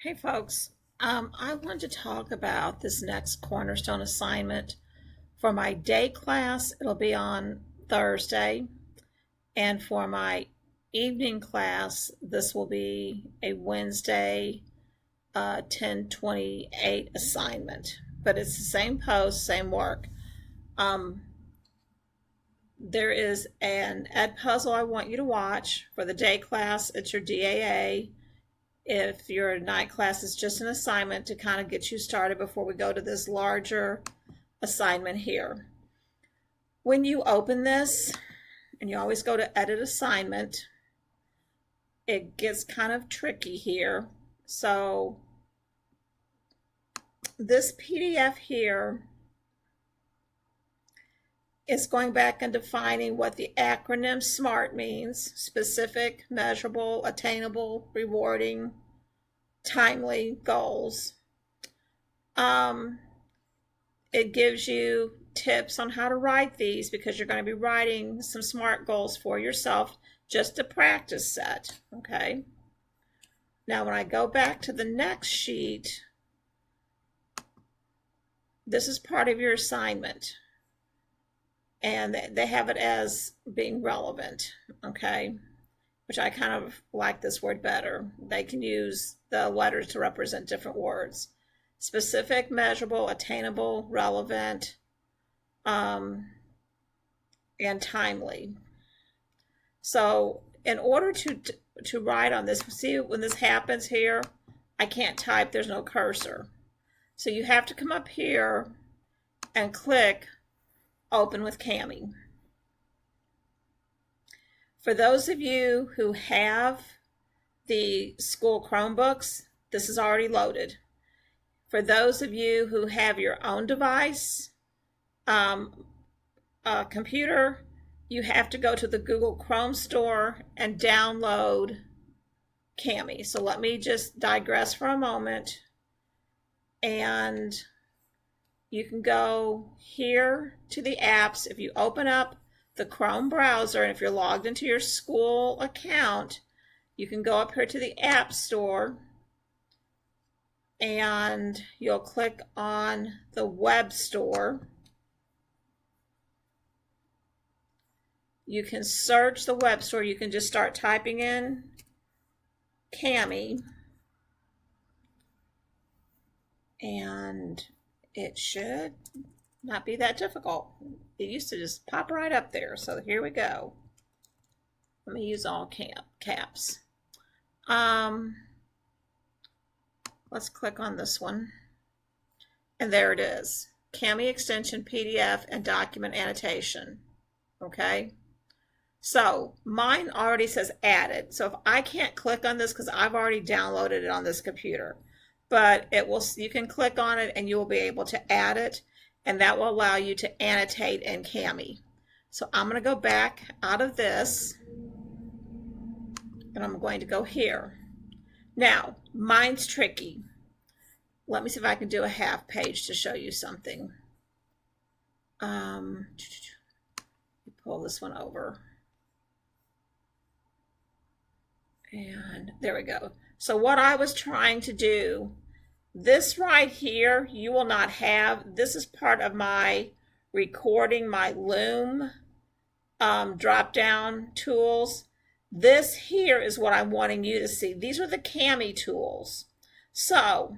Hey folks, I want to talk about this next Cornerstone assignment. For my day class, it'll be on Thursday, and for my evening class, this will be a Wednesday 10/28 assignment. But it's the same post, same work. Um, there is an ed puzzle I want you to watch. For the day class, it's your DAA. If your night class is just an assignment to kind of get you started before we go to this larger assignment here. When you open this, and you always go to edit assignment, it gets kind of tricky here. So this PDF here is going back and defining what the acronym SMART means: specific, measurable, attainable, rewarding, timely goals. It gives you tips on how to write these because you're going to be writing some SMART goals for yourself, just a practice set. Okay. Now, when I go back to the next sheet, this is part of your assignment, and they have it as being relevant. Okay, which I kind of like this word better. They can use the letters to represent different words: specific, measurable, attainable, relevant, and timely. So in order to write on this, see when this happens here, I can't type, there's no cursor. So you have to come up here and click Open with Cami. For those of you who have the school Chromebooks, this is already loaded. For those of you who have your own device, computer, you have to go to the Google Chrome store and download Cami. So let me just digress for a moment, and you can go here to the apps. If you open up the Chrome browser, and if you're logged into your school account, you can go up here to the App Store, and you'll click on the Web Store. You can search the Web Store. You can just start typing in Cami, and it should not be that difficult. It used to just pop right up there. So here we go. Let me use all caps. Let's click on this one. And there it is. Cami extension, PDF, and document annotation. Okay. So mine already says added. So if I can't click on this because I've already downloaded it on this computer, but it will, you can click on it and you will be able to add it, and that will allow you to annotate in Cami. So I'm going to go back out of this, and I'm going to go here. Now, mine's tricky. Let me see if I can do a half page to show you something. Pull this one over. And there we go. So what I was trying to do, this right here, you will not have. This is part of my recording, my Loom drop-down tools. This here is what I'm wanting you to see. These are the Cami tools. So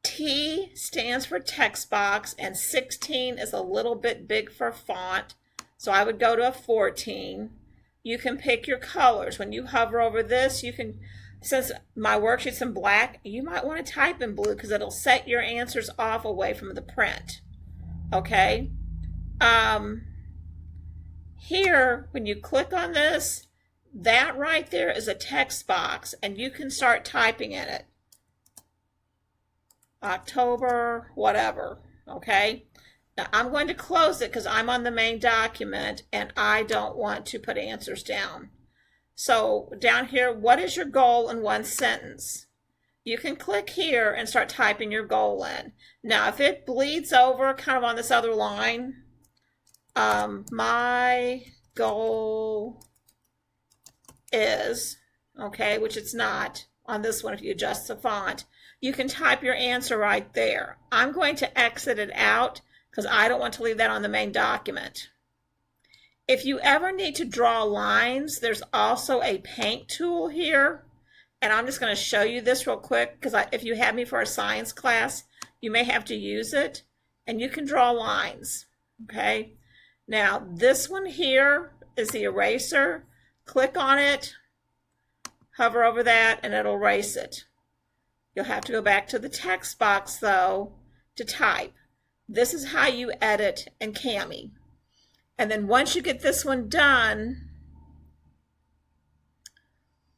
T stands for text box, and 16 is a little bit big for font. So I would go to a 14. You can pick your colors. When you hover over this, you can, since my worksheet's in black, you might want to type in blue because it'll set your answers off away from the print. Okay. Here, when you click on this, that right there is a text box, and you can start typing in it. October, whatever. Okay. Now, I'm going to close it because I'm on the main document and I don't want to put answers down. So down here, what is your goal in one sentence? You can click here and start typing your goal in. Now, if it bleeds over kind of on this other line, my goal is, okay, which it's not on this one if you adjust the font. You can type your answer right there. I'm going to exit it out because I don't want to leave that on the main document. If you ever need to draw lines, there's also a paint tool here. And I'm just going to show you this real quick because if you have me for a science class, you may have to use it. And you can draw lines, okay? Now, this one here is the eraser. Click on it, hover over that, and it'll erase it. You'll have to go back to the text box, though, to type. This is how you edit in Cami. And then once you get this one done,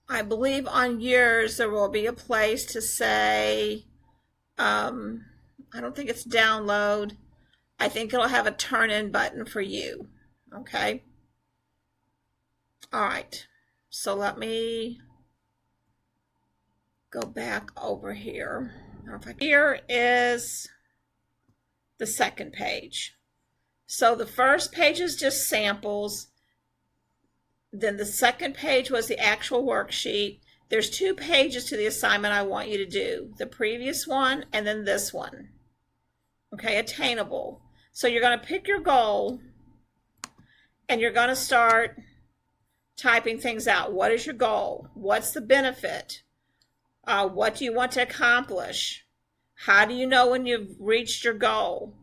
I believe on yours there will be a place to say, I don't think it's download. I think it'll have a turn in button for you. Okay. All right. So let me go back over here. Here is the second page. So the first page is just samples. Then the second page was the actual worksheet. There's 2 pages to the assignment I want you to do. The previous one and then this one. Okay, attainable. So you're going to pick your goal and you're going to start typing things out. What is your goal? What's the benefit? What do you want to accomplish? How do you know when you've reached your goal?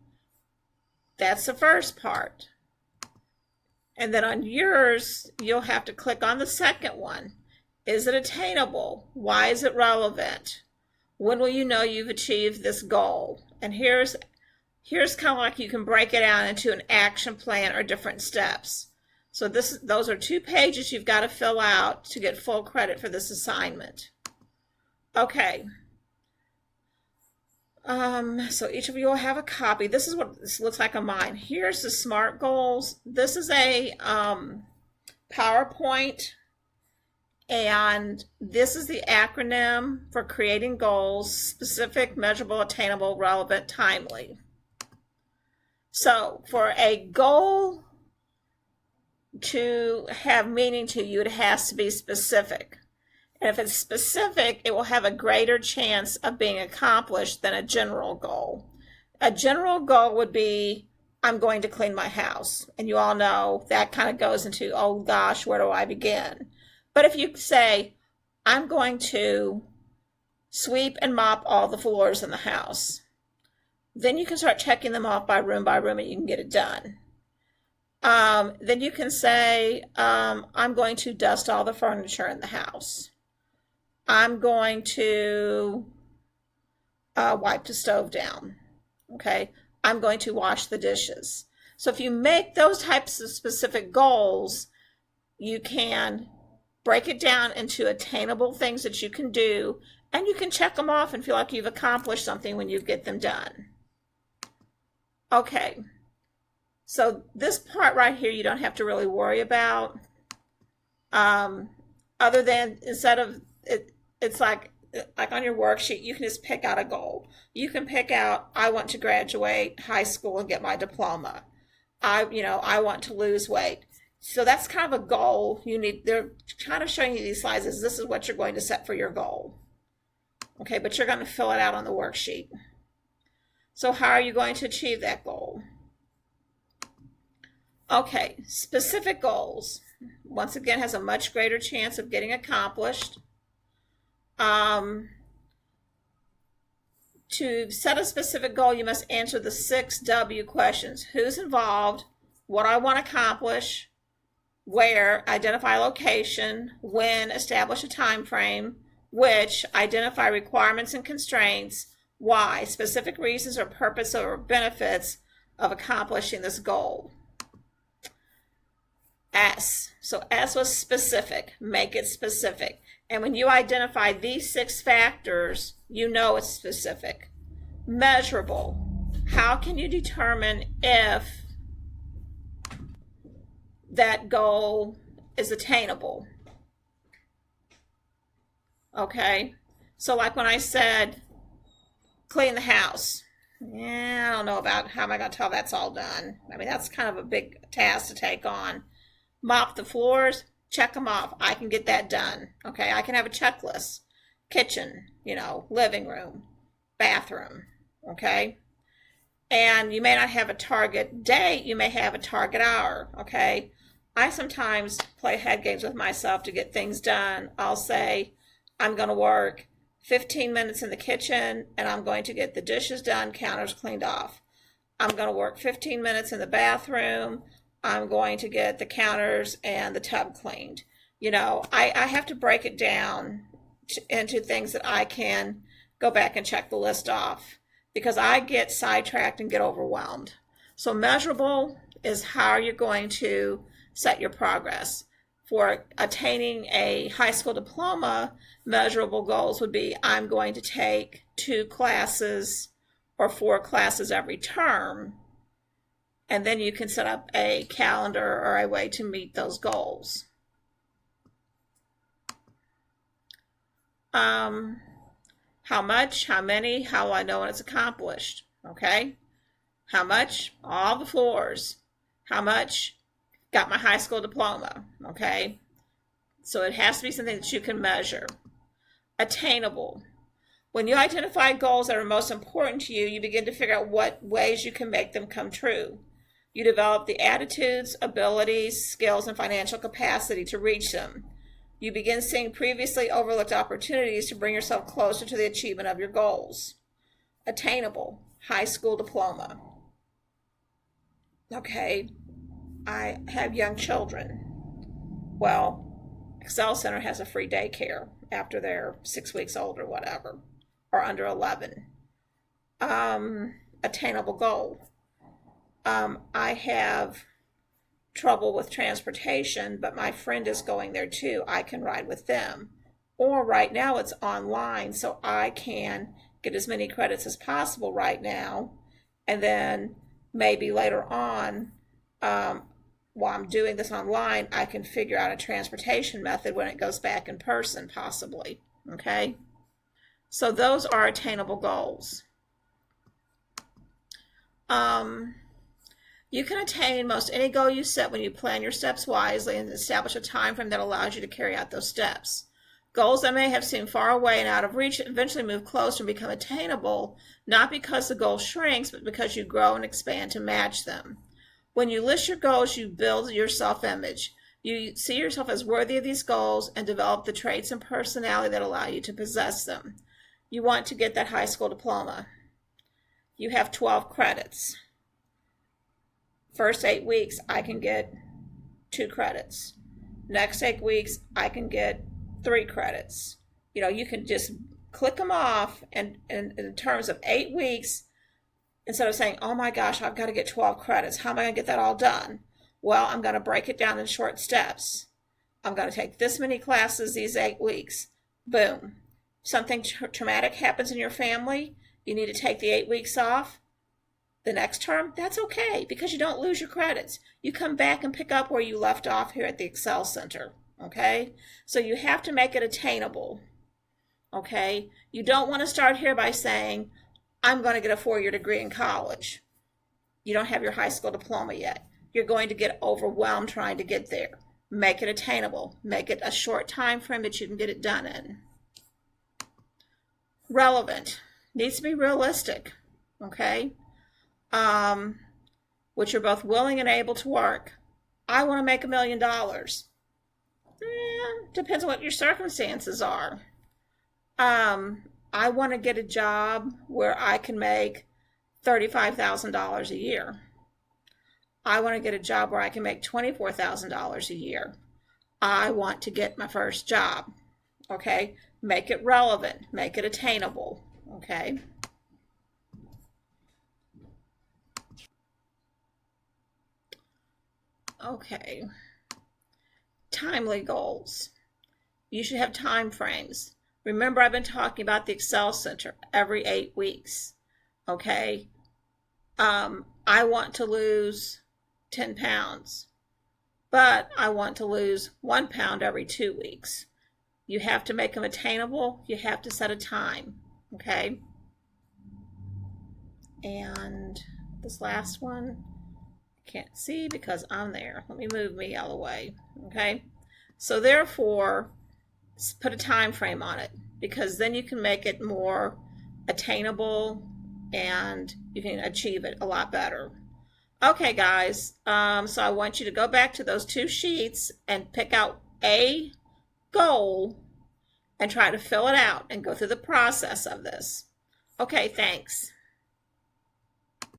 That's the first part. And then on yours, you'll have to click on the second one. Is it attainable? Why is it relevant? When will you know you've achieved this goal? And here's kind of like you can break it out into an action plan or different steps. So those are 2 pages you've got to fill out to get full credit for this assignment. Okay. So each of you will have a copy. This is what this looks like on mine. Here's the SMART goals. This is a PowerPoint, and this is the acronym for creating goals: specific, measurable, attainable, relevant, timely. So for a goal to have meaning to you, it has to be specific. And if it's specific, it will have a greater chance of being accomplished than a general goal. A general goal would be, I'm going to clean my house. And you all know that kind of goes into, oh gosh, where do I begin? But if you say, I'm going to sweep and mop all the floors in the house, then you can start checking them off by room and you can get it done. Then you can say, I'm going to dust all the furniture in the house. I'm going to wipe the stove down. Okay. I'm going to wash the dishes. So if you make those types of specific goals, you can break it down into attainable things that you can do, and you can check them off and feel like you've accomplished something when you get them done. Okay. So this part right here, you don't have to really worry about. Other than instead of it, it's like on your worksheet, you can just pick out a goal. You can pick out, I want to graduate high school and get my diploma. I want to lose weight. So that's kind of a goal. They're kind of showing you these slides as this is what you're going to set for your goal. Okay, but you're going to fill it out on the worksheet. So how are you going to achieve that goal? Okay, specific goals. Once again, has a much greater chance of getting accomplished. To set a specific goal, you must answer the 6 W questions. Who's involved? What I want to accomplish? Where? Identify location. When? Establish a time frame. Which? Identify requirements and constraints. Why? Specific reasons or purpose or benefits of accomplishing this goal. S. So S was specific. Make it specific. And when you identify these 6 factors, you know it's specific. Measurable. How can you determine if that goal is attainable? Okay. So like when I said, clean the house. Yeah, I don't know about how am I going to tell that's all done. I mean, that's kind of a big task to take on. Mop the floors, check them off. I can get that done. Okay, I can have a checklist. kitchen, living room, bathroom, okay? And you may not have a target date, you may have a target hour, okay? I sometimes play head games with myself to get things done. I'll say, I'm going to work 15 minutes in the kitchen and I'm going to get the dishes done, counters cleaned off. I'm going to work 15 minutes in the bathroom. I'm going to get the counters and the tub cleaned. I have to break it down into things that I can go back and check the list off because I get sidetracked and get overwhelmed. So measurable is how you're going to set your progress. For attaining a high school diploma, measurable goals would be I'm going to take 2 classes or 4 classes every term, and then you can set up a calendar or a way to meet those goals. How much, how many, how will I know when it's accomplished? Okay. How much? All the floors. How much? Got my high school diploma. Okay. So it has to be something that you can measure. Attainable. When you identify goals that are most important to you, you begin to figure out what ways you can make them come true. You develop the attitudes, abilities, skills, and financial capacity to reach them. You begin seeing previously overlooked opportunities to bring yourself closer to the achievement of your goals. Attainable, high school diploma. Okay, I have young children. Well, Excel Center has a free daycare after they're 6 weeks old or whatever, or under 11. Attainable goal. I have trouble with transportation, but my friend is going there too. I can ride with them. Or right now it's online, so I can get as many credits as possible right now. And then maybe later on, while I'm doing this online, I can figure out a transportation method when it goes back in person, possibly. Okay? So those are attainable goals. You can attain most any goal you set when you plan your steps wisely and establish a time frame that allows you to carry out those steps. Goals that may have seemed far away and out of reach eventually move closer and become attainable, not because the goal shrinks, but because you grow and expand to match them. When you list your goals, you build your self-image. You see yourself as worthy of these goals and develop the traits and personality that allow you to possess them. You want to get that high school diploma. You have 12 credits. First 8 weeks, I can get 2 credits. Next 8 weeks, I can get 3 credits. You can just click them off, and in terms of 8 weeks, instead of saying, oh my gosh, I've got to get 12 credits, how am I going to get that all done? Well, I'm going to break it down in short steps. I'm going to take this many classes these 8 weeks. Boom. Something traumatic happens in your family, you need to take the 8 weeks off. The next term, that's okay because you don't lose your credits. You come back and pick up where you left off here at the Excel Center, okay? So you have to make it attainable, okay? You don't want to start here by saying, I'm going to get a 4-year degree in college. You don't have your high school diploma yet. You're going to get overwhelmed trying to get there. Make it attainable. Make it a short time frame that you can get it done in. Relevant. Needs to be realistic, okay? Which you're both willing and able to work. I want to make $1 million. Depends on what your circumstances are. I want to get a job where I can make $35,000 a year. I want to get a job where I can make $24,000 a year. I want to get my first job. Okay? Make it relevant. Make it attainable. Okay? Okay. Timely goals. You should have time frames. Remember, I've been talking about the Excel Center every 8 weeks. Okay? I want to lose 10 pounds, but I want to lose 1 pound every 2 weeks. You have to make them attainable. You have to set a time. Okay? And this last one, can't see because I'm there. Let me move me out of the way. Okay, so therefore put a time frame on it. because then you can make it more attainable and you can achieve it a lot better. Okay, guys, so I want you to go back to those two sheets and pick out a goal and try to fill it out and go through the process of this. Okay, thanks.